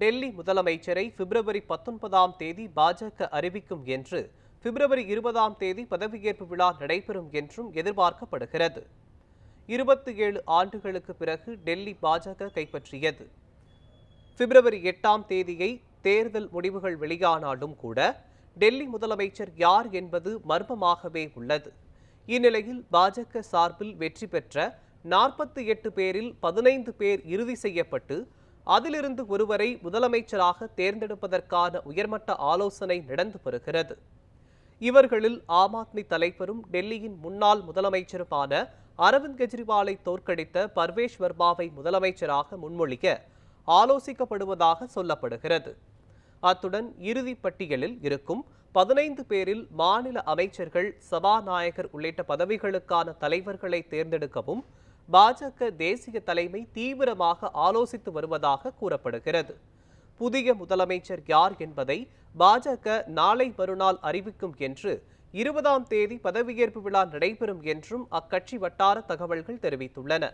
டெல்லி முதலமைச்சரை பிப்ரவரி 19ஆம் தேதி பாஜக அறிவிக்கும் என்று பிப்ரவரி 20ஆம் தேதி பதவியேற்பு விழா நடைபெறும் என்றும் எதிர்பார்க்கப்படுகிறது. 27 ஆண்டுகளுக்கு பிறகு டெல்லி பாஜக கைப்பற்றியது. பிப்ரவரி 8ஆம் தேதியை தேர்தல் முடிவுகள் வெளியானாலும் கூட டெல்லி முதலமைச்சர் யார் என்பது மர்மமாகவே உள்ளது. இந்நிலையில் பாஜக சார்பில் வெற்றி பெற்ற 48 பேரில் 15 பேர் இறுதி செய்யப்பட்டு அதிலிருந்து ஒருவரை முதலமைச்சராக தேர்ந்தெடுப்பதற்கான உயர்மட்ட ஆலோசனை நடந்து வருகிறது. இவர்களில் ஆம் ஆத்மி தலைவரும் டெல்லியின் முன்னாள் முதலமைச்சருமான அரவிந்த் கெஜ்ரிவாலை தோற்கடித்த பர்வேஷ் வர்மாவை முதலமைச்சராக முன்மொழிய ஆலோசிக்கப்படுவதாக சொல்லப்படுகிறது. அத்துடன் இறுதி பட்டியலில் இருக்கும் 15 பேரில் மாநில அமைச்சர்கள், சபாநாயகர் உள்ளிட்ட பதவிகளுக்கான தலைவர்களை தேர்ந்தெடுக்கவும் பாஜக தேசிய தலைமை தீவிரமாக ஆலோசித்து வருவதாக கூறப்படுகிறது. புதிய முதலமைச்சர் யார் என்பதை பாஜக நாளை மறுநாள் அறிவிக்கும் என்று 20ஆம் தேதி பதவியேற்பு விழா நடைபெறும் என்றும் அக்கட்சி வட்டார தகவல்கள் தெரிவித்துள்ளன.